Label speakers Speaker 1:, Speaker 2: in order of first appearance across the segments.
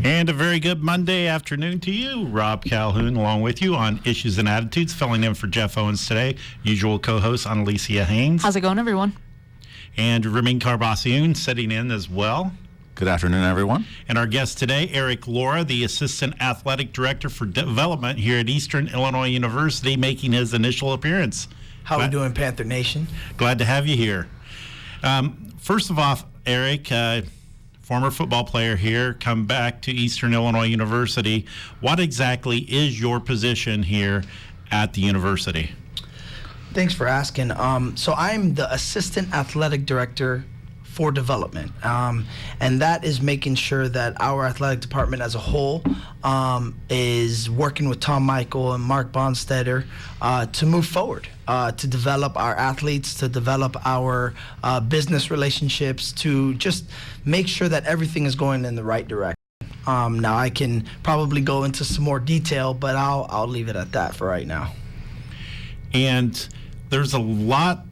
Speaker 1: And a very good Monday afternoon to you. Rob Calhoun along with you on Issues and Attitudes, filling in for Jeff Owens today. Usual co-host Annalicia Haynes.
Speaker 2: How's it going, everyone?
Speaker 1: And Ramin Carbasioun sitting in as well.
Speaker 3: Good afternoon, everyone.
Speaker 1: And our guest today, Erik Lora, the Assistant Athletic Director for Development here at Eastern Illinois University, making his initial appearance.
Speaker 4: How are we doing, Panther Nation?
Speaker 1: Glad to have you here. First of all, Erik, former football player here, come back to Eastern Illinois University. What exactly is your position here at the university?
Speaker 4: Thanks for asking. So I'm the Assistant Athletic Director for Development, and that is making sure that our athletic department as a whole is working with Tom Michael and Mark Bonstetter to move forward, to develop our athletes, to develop our business relationships, to just make sure that everything is going in the right direction. Now I can probably go into some more detail, but I'll leave it at that for right now.
Speaker 1: And there's a lot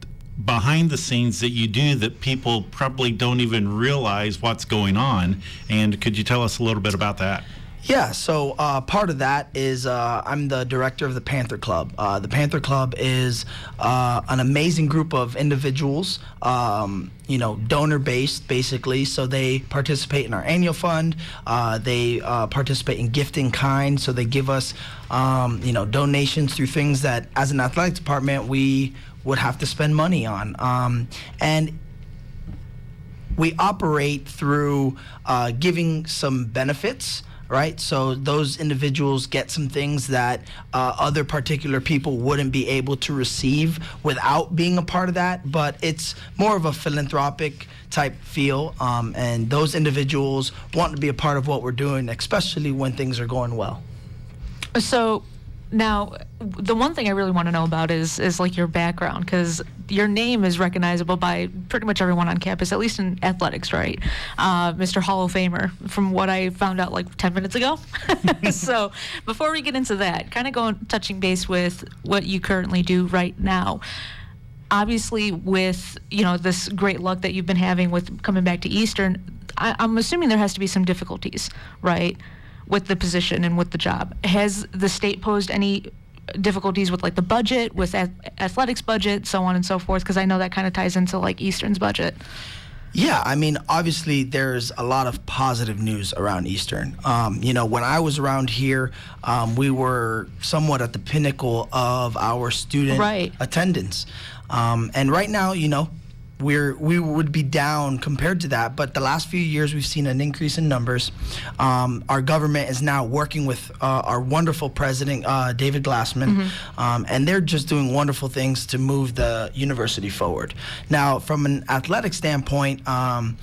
Speaker 1: behind the scenes that you do that people probably don't even realize what's going on. And could you tell us a little bit about that?
Speaker 4: Yeah, so part of that is I'm the director of the Panther Club. The Panther Club is an amazing group of individuals, donor-based, basically. So they participate in our annual fund. They participate in gift in kind. So they give us, donations through things that, as an athletic department, we would have to spend money on. And we operate through giving some benefits, right? So those individuals get some things that other particular people wouldn't be able to receive without being a part of that, but it's more of a philanthropic type feel, and those individuals want to be a part of what we're doing, especially when things are going well.
Speaker 2: So now, the one thing I really want to know about is like your background, because your name is recognizable by pretty much everyone on campus, at least in athletics, right? Mr. Hall of Famer, from what I found out like 10 minutes ago. So before we get into that, kind of touching base with what you currently do right now. Obviously, with this great luck that you've been having with coming back to Eastern, I'm assuming there has to be some difficulties, right, with the position and with the job. Has the state posed any difficulties with like the budget, with athletics budget, so on and so forth? Because I know that kind of ties into like Eastern's budget.
Speaker 4: Yeah, I mean, obviously there's a lot of positive news around Eastern. When I was around here, we were somewhat at the pinnacle of our student attendance. And right now, we would be down compared to that, but the last few years we've seen an increase in numbers. Our government is now working with our wonderful president, David Glassman, and they're just doing wonderful things to move the university forward. Now, from an athletic standpoint, and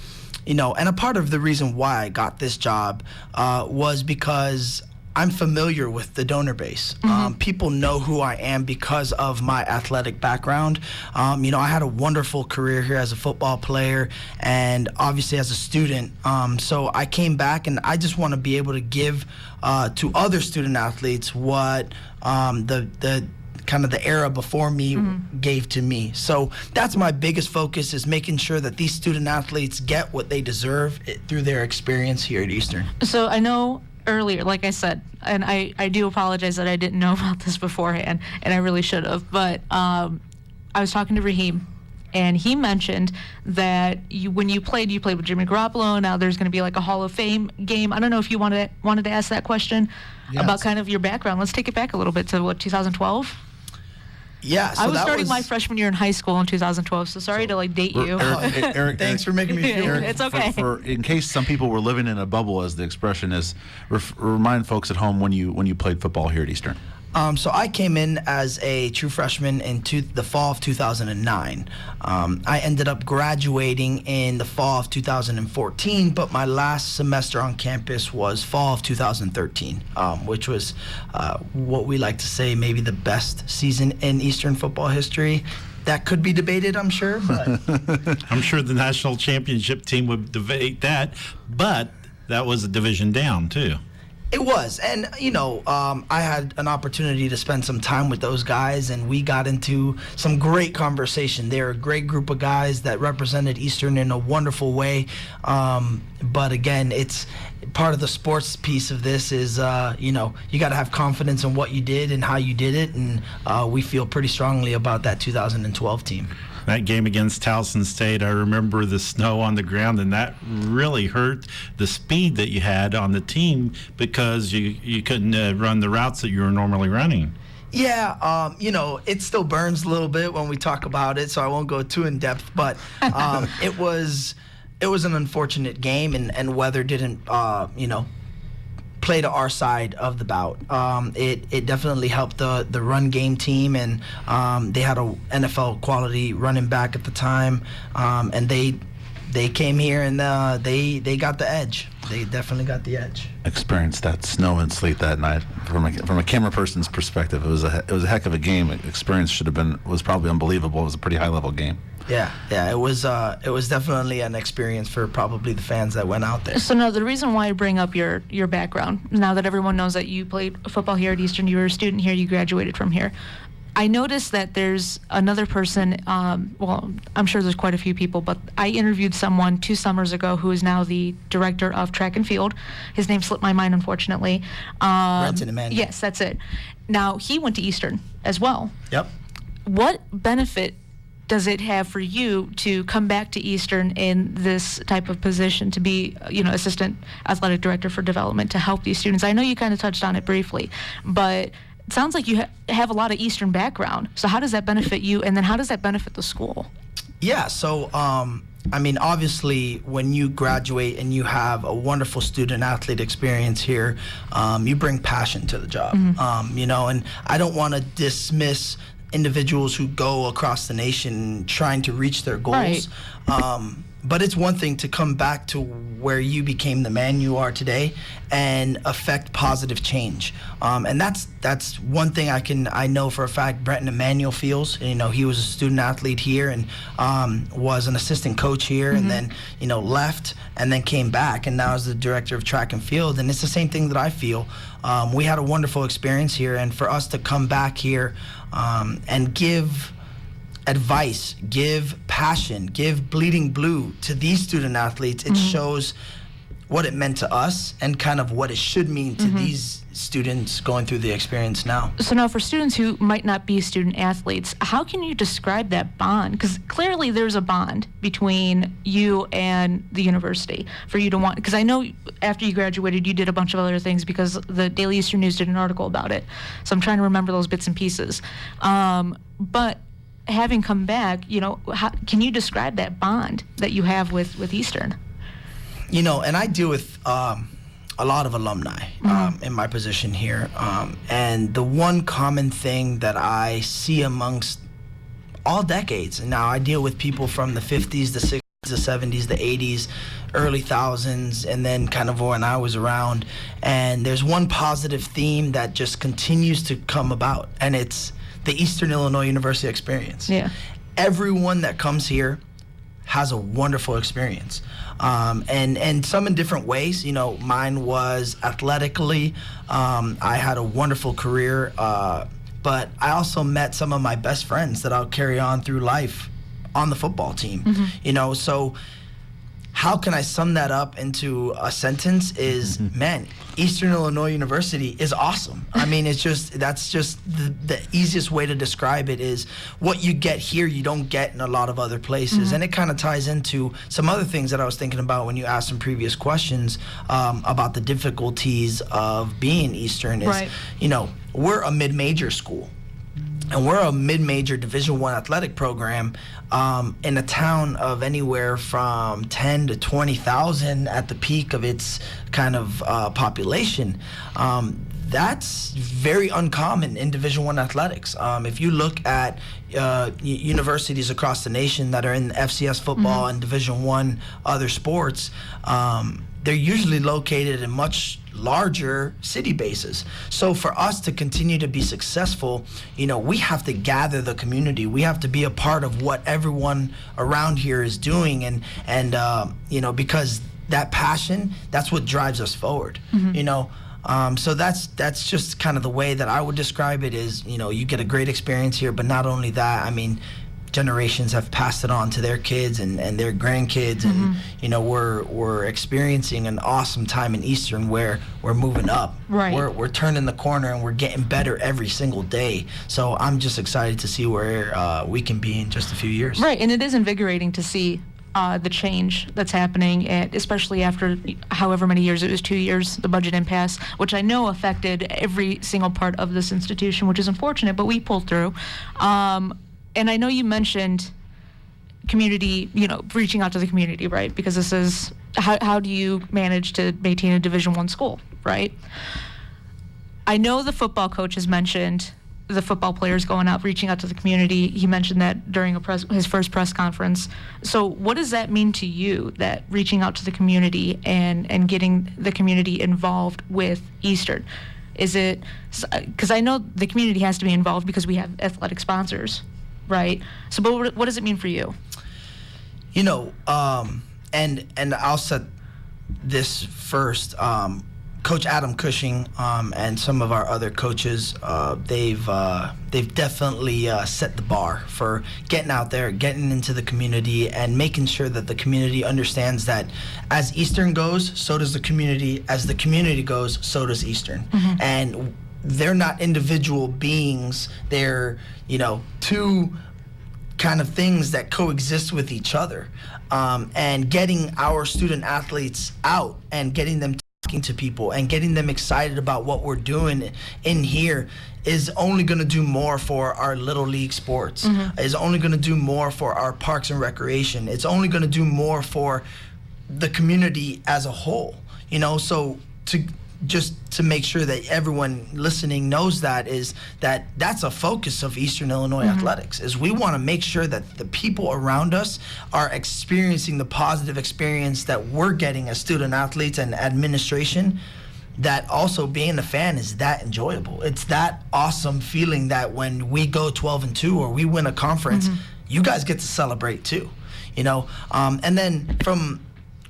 Speaker 4: a part of the reason why I got this job was because I'm familiar with the donor base. People know who I am because of my athletic background. I had a wonderful career here as a football player and obviously as a student. So I came back and I just want to be able to give to other student athletes what the kind of the era before me gave to me. So that's my biggest focus, is making sure that these student athletes get what they deserve through their experience here at Eastern.
Speaker 2: So I know earlier, like I said, and I do apologize that I didn't know about this beforehand, and I really should have, but I was talking to Raheem, and he mentioned that when you played with Jimmy Garoppolo. Now there's going to be like a Hall of Fame game. I don't know if you wanted to ask that question about kind of your background. Let's take it back a little bit to 2012?
Speaker 4: Yeah, so
Speaker 2: I was starting my freshman year in high school in 2012, so sorry to date you.
Speaker 3: Eric,
Speaker 4: thanks for making me feel
Speaker 2: it's okay.
Speaker 3: In case some people were living in a bubble, as the expression is, remind folks at home when you played football here at Eastern.
Speaker 4: So I came in as a true freshman in the fall of 2009. I ended up graduating in the fall of 2014, but my last semester on campus was fall of 2013, which was what we like to say maybe the best season in Eastern football history. That could be debated, I'm sure. But
Speaker 1: I'm sure the national championship team would debate that, but that was a division down, too.
Speaker 4: It was, and I had an opportunity to spend some time with those guys, and we got into some great conversation. They're a great group of guys that represented Eastern in a wonderful way. But again, it's part of the sports piece of this is, you got to have confidence in what you did and how you did it, and we feel pretty strongly about that 2012 team.
Speaker 1: That game against Towson State, I remember the snow on the ground, and that really hurt the speed that you had on the team because you couldn't run the routes that you were normally running.
Speaker 4: Yeah, it still burns a little bit when we talk about it, so I won't go too in depth. But it was an unfortunate game, and weather didn't, play to our side of the bout. It definitely helped the run game team, and they had a NFL quality running back at the time, and they came here and they got the edge. They definitely got the edge.
Speaker 3: Experienced that snow and sleet that night. From a camera person's perspective, it was a heck of a game. Experience was probably unbelievable. It was a pretty high level game.
Speaker 4: Yeah, it was definitely an experience for probably the fans that went out there.
Speaker 2: So now the reason why I bring up your background, now that everyone knows that you played football here at Eastern, you were a student here, you graduated from here. I noticed that there's another person, well, I'm sure there's quite a few people, but I interviewed someone 2 summers ago who is now the director of track and field. His name slipped my mind, unfortunately.
Speaker 4: Renton Emmanuel.
Speaker 2: Yes, that's it. Now, he went to Eastern as well.
Speaker 4: Yep.
Speaker 2: What benefit does it have for you to come back to Eastern in this type of position to be, assistant athletic director for development to help these students? I know you kind of touched on it briefly, but it sounds like you have a lot of Eastern background. So how does that benefit you, and then how does that benefit the school?
Speaker 4: Yeah, so obviously when you graduate and you have a wonderful student athlete experience here, you bring passion to the job.
Speaker 2: Mm-hmm.
Speaker 4: And I don't want to dismiss individuals who go across the nation trying to reach their goals.
Speaker 2: Right.
Speaker 4: But it's one thing to come back to where you became the man you are today and affect positive change. And that's one thing I know for a fact Brenton Emmanuel feels. He was a student athlete here and was an assistant coach here,
Speaker 2: Mm-hmm.
Speaker 4: and then left and then came back and now is the director of track and field. And it's the same thing that I feel. We had a wonderful experience here, and for us to come back here and give advice, give passion, give bleeding blue to these student athletes, it shows what it meant to us and kind of what it should mean to these students going through the experience now.
Speaker 2: So now for students who might not be student athletes, how can you describe that bond? Because clearly there's a bond between you and the university for you to want, because I know after you graduated you did a bunch of other things because the Daily Eastern News did an article about it. So I'm trying to remember those bits and pieces. But having come back, how can you describe that bond that you have with Eastern?
Speaker 4: And I deal with a lot of alumni in my position here. And the one common thing that I see amongst all decades, and now I deal with people from the 50s, the 60s, the 70s, the 80s, early thousands, and then kind of when I was around. And there's one positive theme that just continues to come about, and it's the Eastern Illinois University experience.
Speaker 2: Yeah.
Speaker 4: Everyone that comes here has a wonderful experience, and some in different ways. Mine was athletically. I had a wonderful career, but I also met some of my best friends that I'll carry on through life on the football team. So how can I sum that up into a sentence is, man, Eastern Illinois University is awesome. I mean, that's just the easiest way to describe it is what you get here you don't get in a lot of other places. And it kind of ties into some other things that I was thinking about when you asked some previous questions about the difficulties of being Eastern is,
Speaker 2: Right.
Speaker 4: We're a mid-major school. And we're a mid-major Division I athletic program in a town of anywhere from 10 to 20,000 at the peak of its kind of population. That's very uncommon in Division I athletics. If you look at universities across the nation that are in FCS football and Division I other sports, they're usually located in much larger city bases. So for us to continue to be successful, we have to gather the community. We have to be a part of what everyone around here is doing, and because that passion, that's what drives us forward. So that's just kind of the way that I would describe it is, you get a great experience here, but not only that, I mean, generations have passed it on to their kids and their grandkids, and we're experiencing an awesome time in Eastern where we're moving up.
Speaker 2: Right.
Speaker 4: We're turning the corner and we're getting better every single day. So I'm just excited to see where we can be in just a few years.
Speaker 2: Right, and it is invigorating to see the change that's happening, and especially after however many years, it was 2 years, the budget impasse, which I know affected every single part of this institution, which is unfortunate, but we pulled through. And I know you mentioned community, reaching out to the community, right? Because this is, how do you manage to maintain a Division I school, right? I know the football coach has mentioned the football players going out, reaching out to the community. He mentioned that during his first press conference. So what does that mean to you, that reaching out to the community and getting the community involved with Eastern? Is it, because I know the community has to be involved because we have athletic sponsors, right? So but what does it mean for you?
Speaker 4: And I'll set this first. Coach Adam Cushing and some of our other coaches, they've definitely set the bar for getting out there, getting into the community, and making sure that the community understands that as Eastern goes, so does the community. As the community goes, so does Eastern. Mm-hmm. And they're not individual beings. They're, two kind of things that coexist with each other. And getting our student athletes out and getting them talking to people and getting them excited about what we're doing in here is only going to do more for our little league sports. Mm-hmm. Is only going to do more for our parks and recreation. It's only going to do more for the community as a whole. So to make sure that everyone listening knows that's a focus of Eastern Illinois mm-hmm. athletics, is we want to make sure that the people around us are experiencing the positive experience that we're getting as student athletes and administration, that also being a fan is that enjoyable. It's that awesome feeling that when we go 12-2 or we win a conference, mm-hmm. you guys get to celebrate too, and then from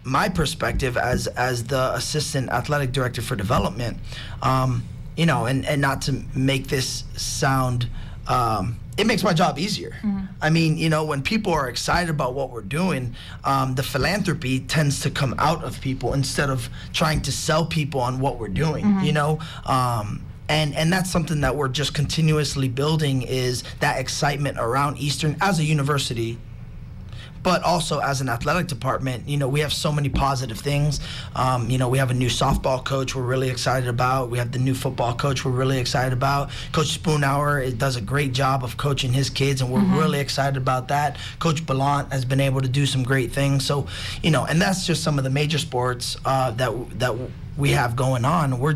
Speaker 4: my perspective as the assistant athletic director for development, and not to make this sound, it makes my job easier. Mm-hmm. I mean, when people are excited about what we're doing, the philanthropy tends to come out of people instead of trying to sell people on what we're doing, mm-hmm. And that's something that we're just continuously building, is that excitement around Eastern as a university, but also as an athletic department. We have so many positive things. We have a new softball coach we're really excited about. We have the new football coach we're really excited about. Coach Spoonhour does a great job of coaching his kids, and we're mm-hmm. really excited about that. Coach Ballant has been able to do some great things. So, and that's just some of the major sports that we have going on. We're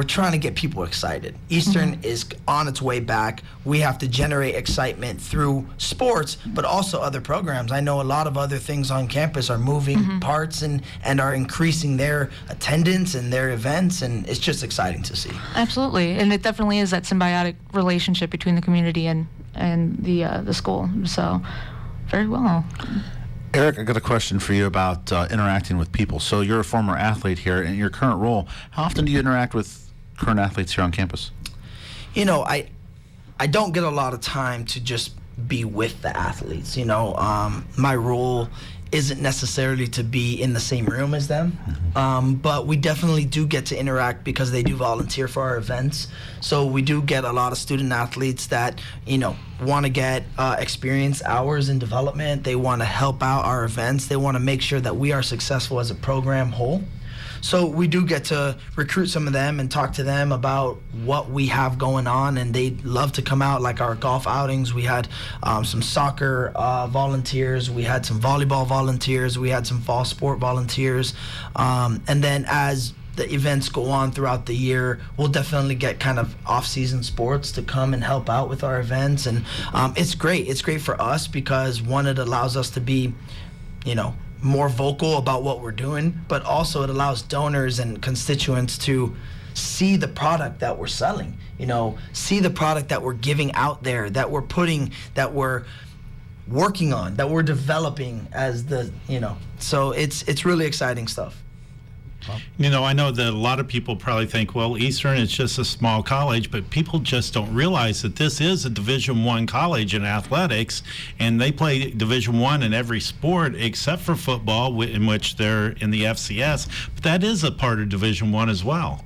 Speaker 4: trying to get people excited. Eastern mm-hmm. is on its way back. We have to generate excitement through sports, but also other programs. I know a lot of other things on campus are moving mm-hmm. parts and are increasing their attendance and their events, and it's just exciting to see.
Speaker 2: Absolutely, and it definitely is that symbiotic relationship between the community and the school. So, very well.
Speaker 3: Erik, I got a question for you about interacting with people. So you're a former athlete here. In your current role, how often do you interact with current athletes here on campus?
Speaker 4: I don't get a lot of time to just be with the athletes. My role isn't necessarily to be in the same room as them, mm-hmm. But we definitely do get to interact because they do volunteer for our events. So we do get a lot of student athletes that want to get experience hours in development. They want to help out our events. They want to make sure that we are successful as a program whole. So we do get to recruit some of them and talk to them about what we have going on, and they love to come out, like our golf outings. We had some soccer volunteers, we had some volleyball volunteers, we had some fall sport volunteers, and then as the events go on throughout the year, we'll definitely get kind of off-season sports to come and help out with our events, and it's great. It's great for us because, one, it allows us to be, more vocal about what we're doing, but also it allows donors and constituents to see the product that we're selling, see the product that we're giving out there, that we're working on, that we're developing as so it's really exciting stuff.
Speaker 1: You know, I know that a lot of people probably think, well, Eastern is just a small college, but people just don't realize that this is a Division I college in athletics, and they play Division I in every sport except for football, in which they're in the FCS. But that is a part of Division I as well.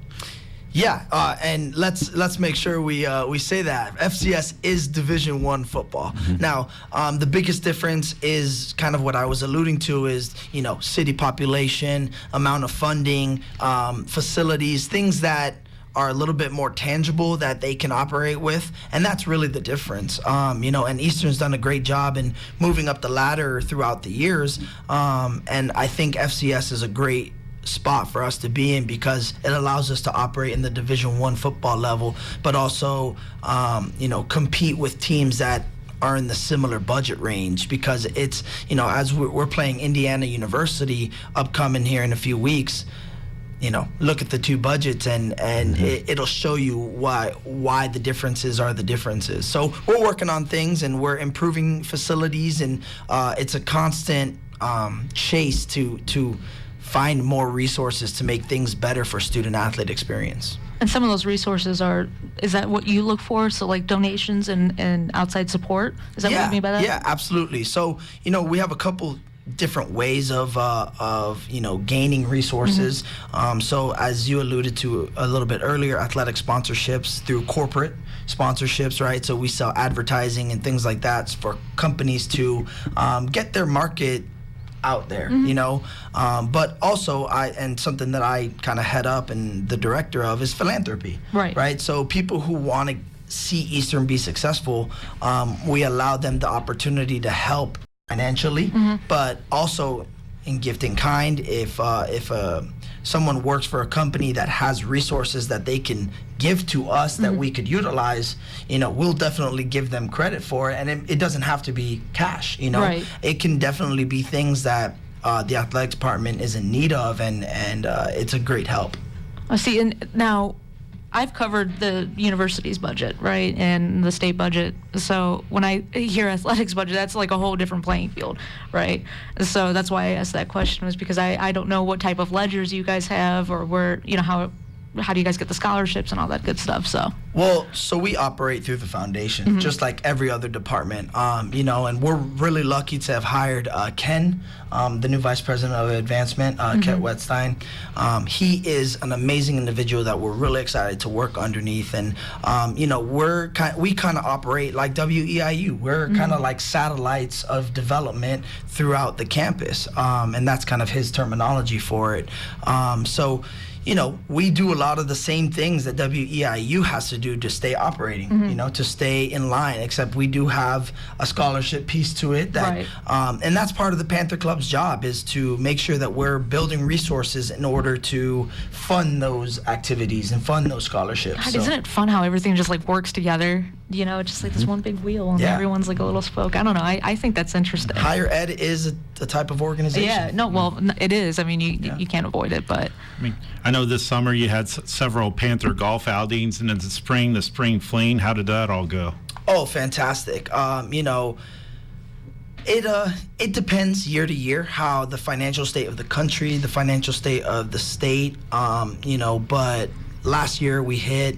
Speaker 4: Yeah, and let's make sure we say that FCS is Division I football. Now, the biggest difference is kind of what I was alluding to is, you know, city population, amount of funding, facilities, things that are a little bit more tangible that they can operate with, and that's really the difference. You know, and Eastern's done a great job in moving up the ladder throughout the years, and I think FCS is a great spot for us to be in because it allows us to operate in the Division I football level, but also, you know, compete with teams that are in the similar budget range, because it's, you know, as we're playing Indiana University upcoming here in a few weeks. You know, look at the two budgets, and it'll show you why the differences are the differences. So we're working on things, and we're improving facilities, and it's a constant chase to find more resources to make things better for student-athlete experience.
Speaker 2: And some of those resources is that what you look for? So like donations and outside support? Is that what you mean by that?
Speaker 4: Yeah, absolutely. So, you know, we have a couple different ways of you know, gaining resources. So as you alluded to a little bit earlier, athletic sponsorships through corporate sponsorships, right? So we sell advertising and things like that for companies to get their market out there, you know, but also and something that I kind of head up and the director of is philanthropy, right? So people who want to see Eastern be successful, we allow them the opportunity to help financially, but also in gift in kind. If someone works for a company that has resources that they can give to us that we could utilize, you know, we'll definitely give them credit for it. And it doesn't have to be cash, you know. It can definitely be things that the athletic department is in need of, and it's a great help.
Speaker 2: I see. And now I've covered the university's budget, right, and the state budget. So when I hear athletics budget, that's like a whole different playing field, right? So that's why I asked that question, was because I don't know what type of ledgers you guys have, or where, you know, how do you guys get the scholarships and all that good stuff? So we operate through the foundation, just like every other department, you know, and we're really lucky to have hired Ken, the new vice president of advancement, Ken Wetstein. He is an amazing individual that we're really excited to work underneath, and you know, we kind of operate like WEIU. We're kind of like satellites of development throughout the campus, and that's kind of his terminology for it. So, you know, we do a lot of the same things that WEIU has to do to stay operating, you know, to stay in line, except we do have a scholarship piece to it that, and that's part of the Panther Club's job, is to make sure that we're building resources in order to fund those activities and fund those scholarships. God, isn't it fun how everything just like works together? You know, just like this one big wheel, and everyone's like a little spoke. I don't know. I think that's interesting.
Speaker 4: Higher ed is a type of organization.
Speaker 2: Yeah, no, well, it is. I mean, you can't avoid it, but.
Speaker 1: I mean, I know this summer you had several Panther golf outings, and in the spring fling. How did that all go?
Speaker 4: Oh, fantastic. You know, it depends year to year how the financial state of the country, the financial state of the state, you know, but last year we hit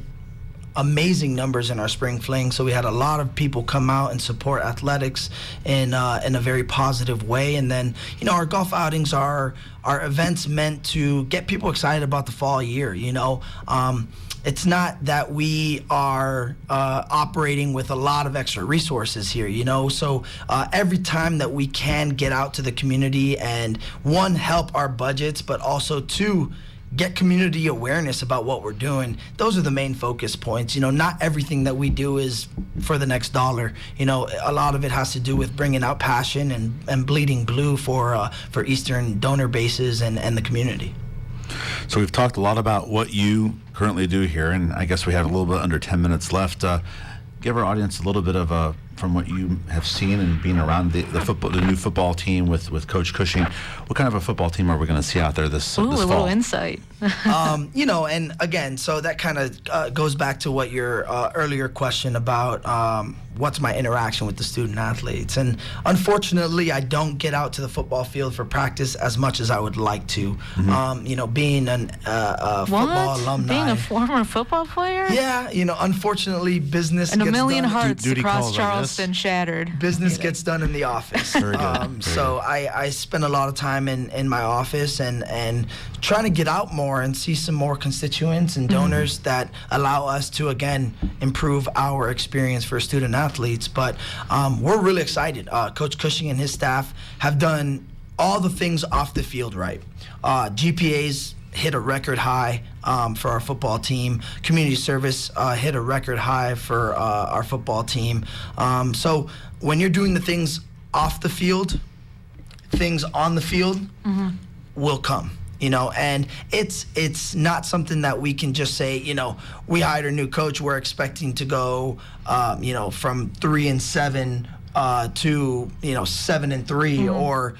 Speaker 4: amazing numbers in our spring fling, so we had a lot of people come out and support athletics in a very positive way. And then, you know, our golf outings are events meant to get people excited about the fall year. You know, it's not that we are operating with a lot of extra resources here, you know, so every time that we can get out to the community and, one, help our budgets, but also, two, get community awareness about what we're doing. Those are the main focus points. You know, not everything that we do is for the next dollar. You know, a lot of it has to do with bringing out passion and bleeding blue for Eastern donor bases and the community.
Speaker 3: So we've talked a lot about what you currently do here, and I guess we have a little bit under 10 minutes left. Give our audience a little bit of from what you have seen and being around the new football team with Coach Cushing. What kind of a football team are we going to see out there this fall?
Speaker 2: A little insight.
Speaker 4: You know, and again, so that kind of goes back to what your earlier question about what's my interaction with the student athletes. And unfortunately, I don't get out to the football field for practice as much as I would like to. Being a football alumni.
Speaker 2: Being a former football player?
Speaker 4: Yeah, unfortunately, business
Speaker 2: and
Speaker 4: gets
Speaker 2: a million
Speaker 4: done.
Speaker 2: hearts
Speaker 3: Duty
Speaker 2: across
Speaker 3: calls,
Speaker 2: Charleston shattered.
Speaker 4: Business gets done in the office.
Speaker 3: Very good.
Speaker 4: So I spend a lot of time in my office and trying to get out more and see some more constituents and donors that allow us to, again, improve our experience for student athletes. But we're really excited. Coach Cushing and his staff have done all the things off the field right. GPAs hit a record high for our football team. Community service hit a record high for our football team. So when you're doing the things off the field, things on the field will come. And it's not something that we can just say, we hired a new coach, we're expecting to go, from 3-7 to 7-3, or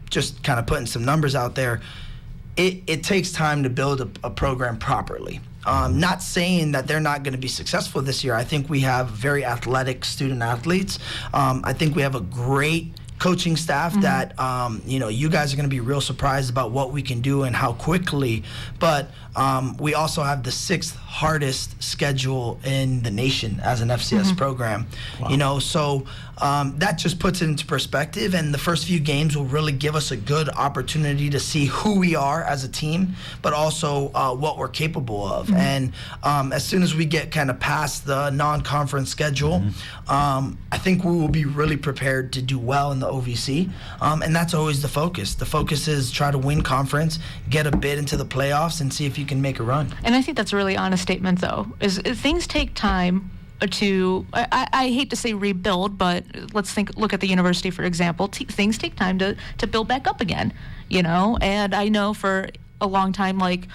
Speaker 4: just kind of putting some numbers out there. It takes time to build a program properly. Not saying that they're not going to be successful this year. I think we have very athletic student athletes. I think we have a great coaching staff that you guys are going to be real surprised about what we can do and how quickly. But we also have the 6th hardest schedule in the nation as an FCS program.
Speaker 3: Wow.
Speaker 4: So that just puts it into perspective, and the first few games will really give us a good opportunity to see who we are as a team, but also what we're capable of. And as soon as we get kind of past the non-conference schedule, I think we will be really prepared to do well in the OVC, and that's always the focus. The focus is try to win conference, get a bid into the playoffs, and see if you can make a run.
Speaker 2: And I think that's a really honest statement, though, is things take time to, I hate to say rebuild, but let's look at the university, for example. Things take time to build back up again, and I know for a long time, like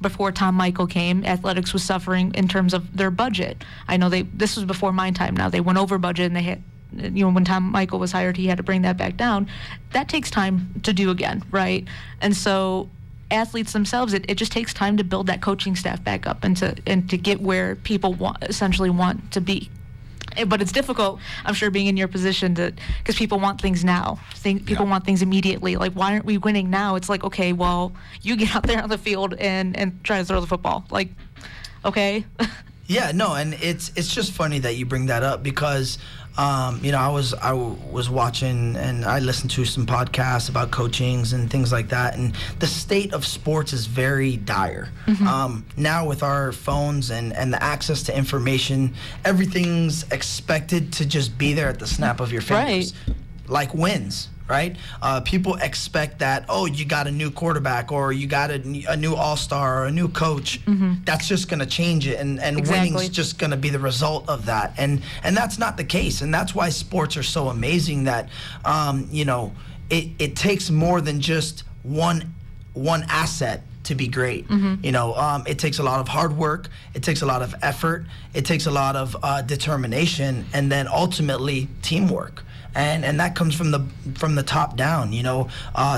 Speaker 2: before Tom Michael came, athletics was suffering in terms of their budget. I know this was before my time now. They went over budget, and they hit, when Tom Michael was hired, he had to bring that back down. That takes time to do again, right? And so athletes themselves, it just takes time to build that coaching staff back up and to get where people essentially want to be. But it's difficult, I'm sure, being in your position because people want things now. People want things immediately. Like, why aren't we winning now? It's like, okay, well, you get out there on the field and try to throw the football. Like, okay.
Speaker 4: Yeah, no, and it's just funny that you bring that up because I was watching and I listened to some podcasts about coachings and things like that, and the state of sports is very dire. Now with our phones and the access to information, everything's expected to just be there at the snap of your fingers.
Speaker 2: Right.
Speaker 4: Like wins. Right? People expect that, you got a new quarterback or you got a new all-star or a new coach. That's just going to change it, and
Speaker 2: Exactly.
Speaker 4: winning's just going to be the result of that. And that's not the case, and that's why sports are so amazing that, it takes more than just one asset to be great. It takes a lot of hard work, it takes a lot of effort, it takes a lot of determination, and then ultimately teamwork. And that comes from the top down.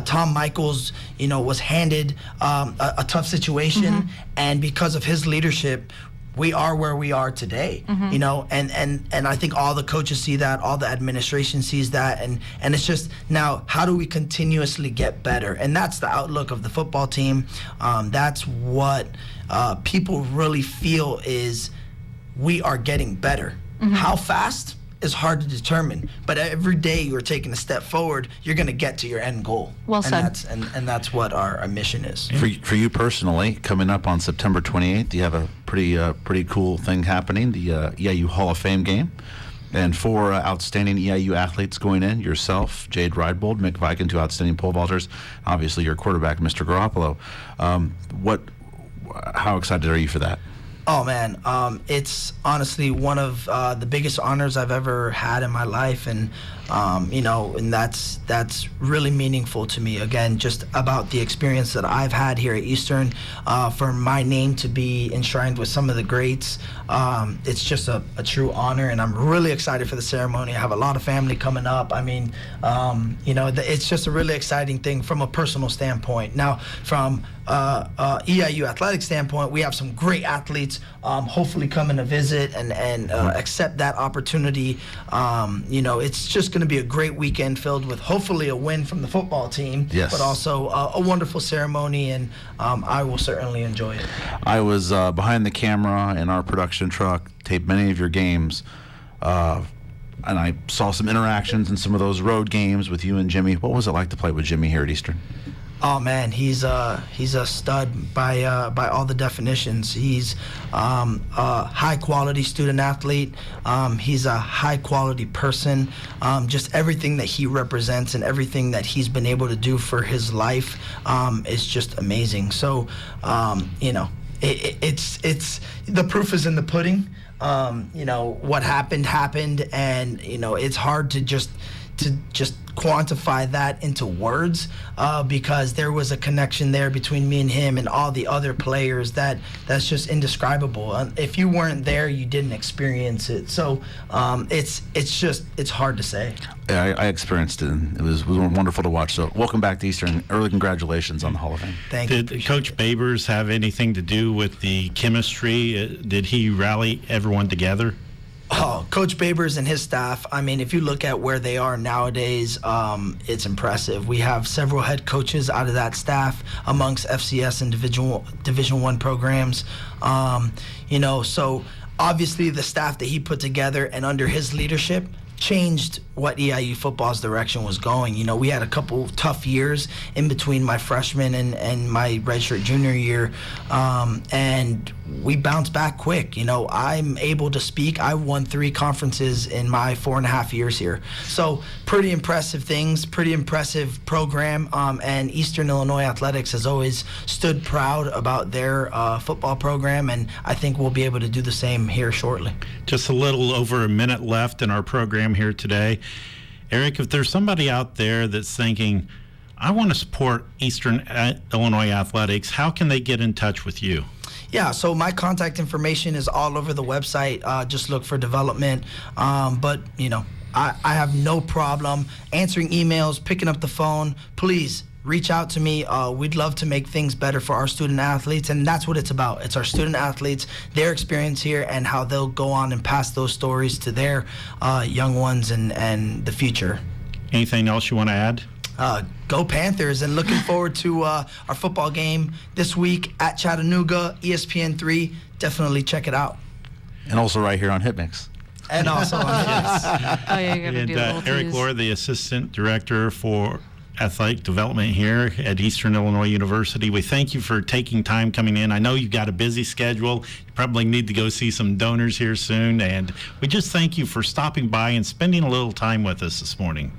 Speaker 4: Tom Michaels, was handed a tough situation, and because of his leadership, we are where we are today. And I think all the coaches see that, all the administration sees that, and it's just now, how do we continuously get better? And that's the outlook of the football team. That's what people really feel is we are getting better. How fast is hard to determine, but every day you're taking a step forward, you're going to get to your end goal.
Speaker 2: Well said.
Speaker 4: And that's what our mission is.
Speaker 3: For you personally, coming up on September 28th, you have a pretty cool thing happening, the EIU Hall of Fame game. And 4 outstanding EIU athletes going in, yourself, Jade Ridebold, Mick Viken, 2 outstanding pole vaulters, obviously your quarterback, Mr. Garoppolo. How excited are you for that?
Speaker 4: Oh, man. It's honestly one of the biggest honors I've ever had in my life. And And that's really meaningful to me. Again, just about the experience that I've had here at Eastern, for my name to be enshrined with some of the greats, it's just a true honor, and I'm really excited for the ceremony. I have a lot of family coming up. I mean, it's just a really exciting thing from a personal standpoint. Now, from EIU athletic standpoint, we have some great athletes hopefully coming to visit and accept that opportunity. It's just going to be a great weekend filled with hopefully a win from the football team,
Speaker 3: yes,
Speaker 4: but also a wonderful ceremony, and I will certainly enjoy it.
Speaker 3: I was behind the camera in our production truck, taped many of your games, and I saw some interactions in some of those road games with you and Jimmy. What was it like to play with Jimmy here at Eastern?
Speaker 4: Oh man, he's a stud by all the definitions. He's a high quality student athlete. He's a high quality person. Just everything that he represents and everything that he's been able to do for his life is just amazing. So it's the proof is in the pudding. What happened, and it's hard to just quantify that into words, because there was a connection there between me and him and all the other players that's just indescribable. If you weren't there, you didn't experience it. So it's hard to say.
Speaker 3: I experienced it, and it was wonderful to watch. So welcome back to Eastern. Early congratulations on the Hall of Fame.
Speaker 4: Thank you.
Speaker 1: Did Coach Babers have anything to do with the chemistry? Did he rally everyone together?
Speaker 4: Oh, Coach Babers and his staff, I mean, if you look at where they are nowadays, it's impressive. We have several head coaches out of that staff amongst FCS and Division I programs. So obviously the staff that he put together and under his leadership changed what EIU football's direction was going. We had a couple tough years in between my freshman and my redshirt junior year, and we bounced back quick. I'm able to speak. I won 3 conferences in my 4.5 years here. So pretty impressive things, pretty impressive program, and Eastern Illinois Athletics has always stood proud about their football program, and I think we'll be able to do the same here shortly.
Speaker 1: Just a little over a minute left in our program here today. Erik, if there's somebody out there that's thinking, I want to support Eastern Illinois Athletics, how can they get in touch with you?
Speaker 4: Yeah, so my contact information is all over the website. Just look for development. But I have no problem answering emails, picking up the phone. Please reach out to me. We'd love to make things better for our student athletes, and that's what it's about. It's our student athletes, their experience here, and how they'll go on and pass those stories to their young ones and the future.
Speaker 1: Anything else you want to add?
Speaker 4: Go Panthers, and looking forward to our football game this week at Chattanooga, ESPN 3. Definitely check it out.
Speaker 3: And also right here on HitMix.
Speaker 4: And also on
Speaker 2: Oh yeah, you gotta do the little
Speaker 1: Erik
Speaker 2: tease.
Speaker 1: Lora, the Assistant Director for Athletic Development here at Eastern Illinois University. We thank you for taking time coming in. I know you've got a busy schedule. You probably need to go see some donors here soon, and we just thank you for stopping by and spending a little time with us this morning.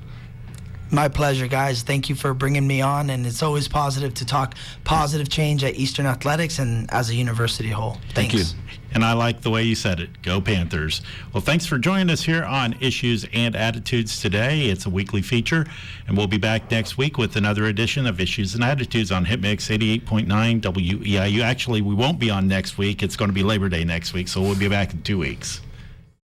Speaker 4: My pleasure, guys. Thank you for bringing me on, and it's always positive to talk positive change at Eastern Athletics and as a university whole.
Speaker 3: Thank you.
Speaker 1: And I like the way you said it. Go Panthers. Well, thanks for joining us here on Issues and Attitudes today. It's a weekly feature, and we'll be back next week with another edition of Issues and Attitudes on HitMix 88.9 WEIU. Actually, we won't be on next week. It's going to be Labor Day next week, so we'll be back in 2 weeks.